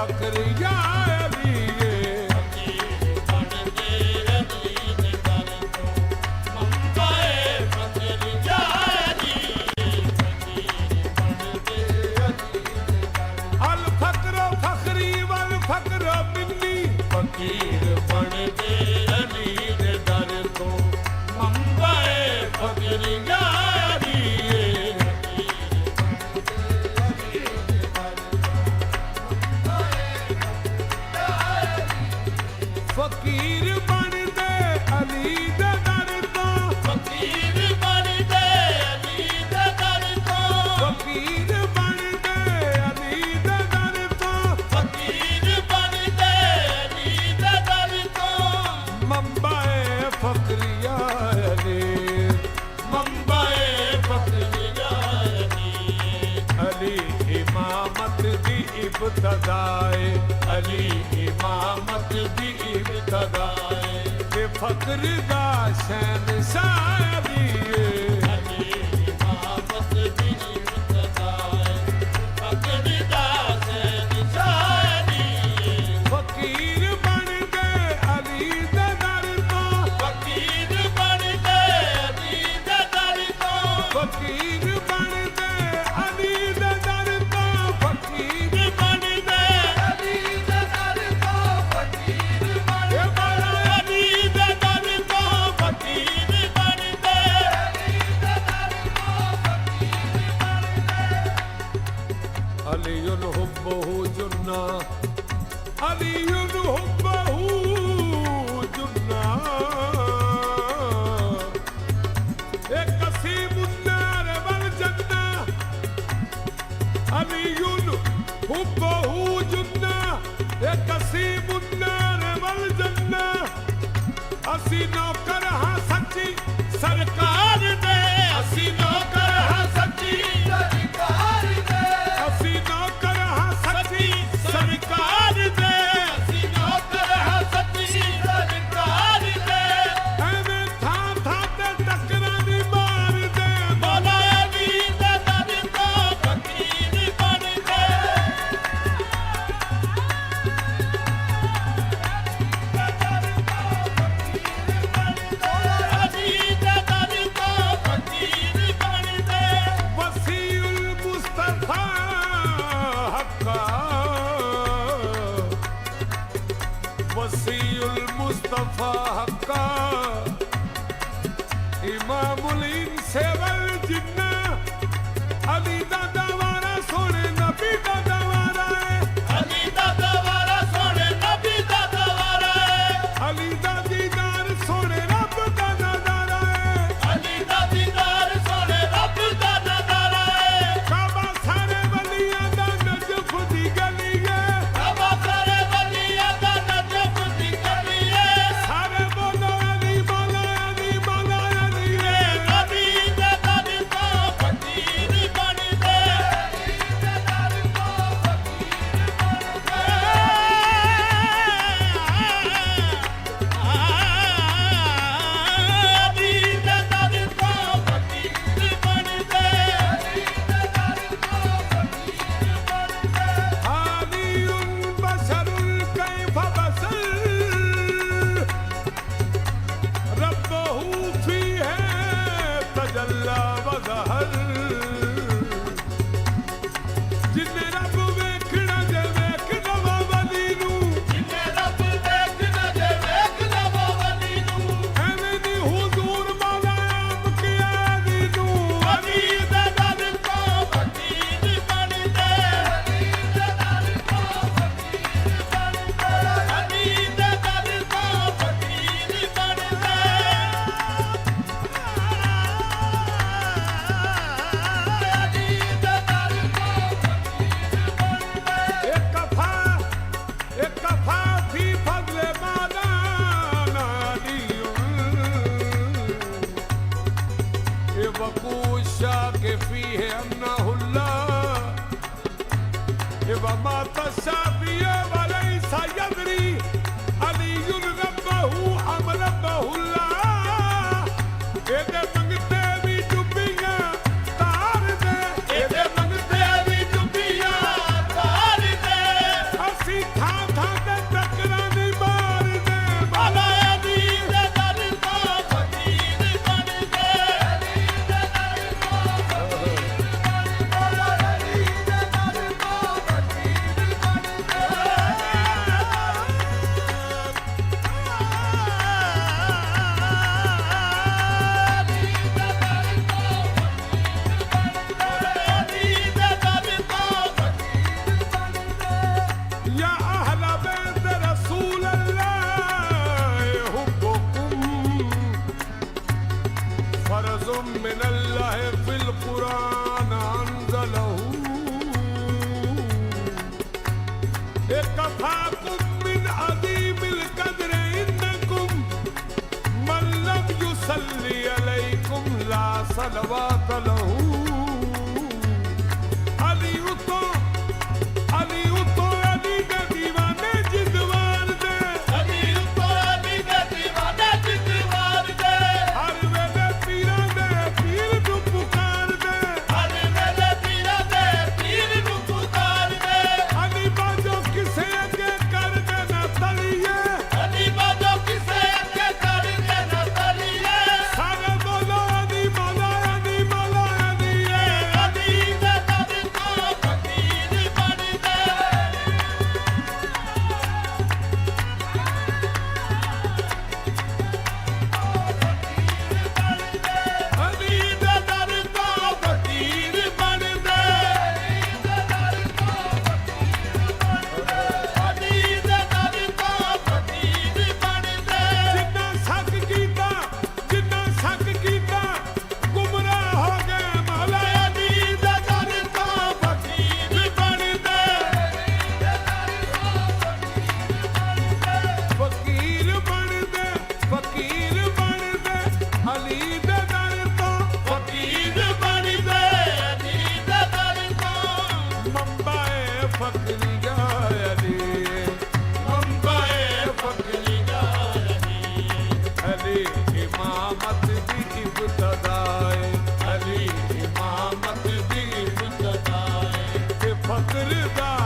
फकरिया अलीए फकीर बनते अली दे दर तो मंबाए फकरिया फकीर बनते अली दे दर तो फकीर बनते अली दे दर तो फकीर बनते अली दे दर तो फकीर बनते अली दे दर तो मंबाए फकरिया अली मंबाए फकरिया अली इमामत दी इब्तदाए अली इमामत दी इब्तदाए के फकर दा शहंशाह अली अली इमामत दी इब्तदाए फकर दा शहंशाह अली फकीर बन गए अली दे दर तो फकीर बन गए अली दे दर तो फकीर बन गए अली दे दर तो फकीर बन गए अली दे दर तो फकीर बन गए अली दे दर तो फकीर बन गए अली दे दर तो फकीर बन गए अलीयुल हुब्बहु जुन्ना अलीयुल हुब्बहु जुन्ना एक कसीमुन्नार वल जन्ना अलीयुल हुब्बहु जुन्ना एक कसीमुन्नार वल जन्ना असी नौकर हां सच्ची सरकार दे असी नौकर हां सच्ची सरकार दे असी नौकर हां सच्ची सरकार दे असी नौकर हां सच्ची सरकार दे एवें था ते टकरां दी मार दे मौला अली दे दर तो फकीर बन गए अली दे दर तो फकीर बन गए वसीउल मुस्तफा हक्का वसीउल मुस्तफा हक्का इमामुल इंस वल जिन्ना अली दा दवारा सोने नबी दा दवारा है अली दा दवारा सोने नबी दा दवारा है अली दा दीदार सोने रब दा नजारा है अली दा दीदार सोने रब दा नजारा है काबा सारे वलियां दा नजफ दी गली है काबा सारे वलियां दा नजफ दी गली है सारे बोलो अली मौला अली मौला अली रे नबी दे दर तो फकीर बन गए अली दे दर तो फकीर बन गए अली दे दर तो फकीर बन गए अली दे दर तो फकीर बन गए आलियुल बशरुल कैफ बशर रब्बहु फी है तजल्ला व ज़हर जिन्ने रब वेखना जे वेख लवा वली नूं जिन्ने रब वेखना जे वेख लवा वली नूं एवें दी हुजूर मौला आम किया दी नूं अली दे दर तो फकीर बन गए अली दे दर तो फकीर बन गए अली दे दर तो फकीर बन गए अली दे दर तो फकीर बन गए एक कफा फी फضل मौलाना अलीयुल ये वकूशा के फी है अन्नहुल्लाह ये वमा तशाबिया वलैसा यदरी अलीयुल रब्बहु अम रब्बहुल्लाह एदे मंगते भी डुबियां तार दे एदे मंगते भी डुबियां तार दे असी ਹਲਵਾ ਤਲਹੂ ਅਲੀ ਉਤੋਂ ਅਲੀ ਦੇ ਦੀਵਾਨੇ ਜਿੰਦਵਾਰ ਦੇ ਅਲੀ ਉੱਤੋਂ ਅਲੀ ਦੇ ਦੀਵਾਨੇ ਜਿੰਦਵਾਰ ਦੇ ਹਰ ਵੇਲੇ ਪੀਰਾਂ ਦੇ ਪੀਰ ਨੂੰ ਪੁਕਾਰਦੇ ਹਰ ਵੇਲੇ ਪੀਰਾਂ ਦੇ ਪੀਰ ਨੂੰ ਪੁਕਾਰਦੇ ਅਲੀ ਬਾਜੋ ਕਿਸੇ ਅੱਗੇ ਕਰਦੇ ਨਾ ਤਲੀਏ ਅਲੀ ਬਾਜੋ ਕਿਸੇ ਅੱਗੇ ਕਰਦੇ ਨਾ ਤਲੀਏ ਸਾਰੇ ਬੋਲੋ ਅਲੀ ਮੌਲਾ ਅਲੀ ਮੌਲਾ ਅਲੀ ਅਲੀ ਦੇ ਦਰ ਤੋਂ ਫਕੀਰ ਬਣਦੇ ਅਲੀ ਦੇ ਦਰ ਤੋਂ ਫਕੀਰ ਬਣਦੇ ਅਲੀ ਦੇ ਦਰ ਤੋਂ ਫਕੀਰ ਬਣਦੇ ਜਿੰਨਾ ਸ਼ੱਕ ਕੀਤਾ ਗੁੰਮਰਾਹ ਹੋ ਗਏ ਮੌਲਾ ਅਲੀ ਦੇ ਦਰ ਤੋਂ ਫਕੀਰ ਬਣਦੇ ਫਕੀਰ ਬਣਦੇ ਅਲੀ ਦੇ ਦਰ ਤੋਂ ਫਕੀਰ ਬਣਦੇ ਅਲੀ ਦੇ ਦਰ ਤੋਂ ਮੰਬਾਏ ਫਕਰੀਆ ਅਲੀ ਮੰਬਾਏ ਫਕੀਰ ਅਲੀ ਇਮਾਮਤ ਦੀ ਇਬਤਦਾਏ ਅਲੀ ਇਮਾਮਤ ਦੀ ਇਬਤਦਾਏ ਤੇ ਫਕਰ ਦਾ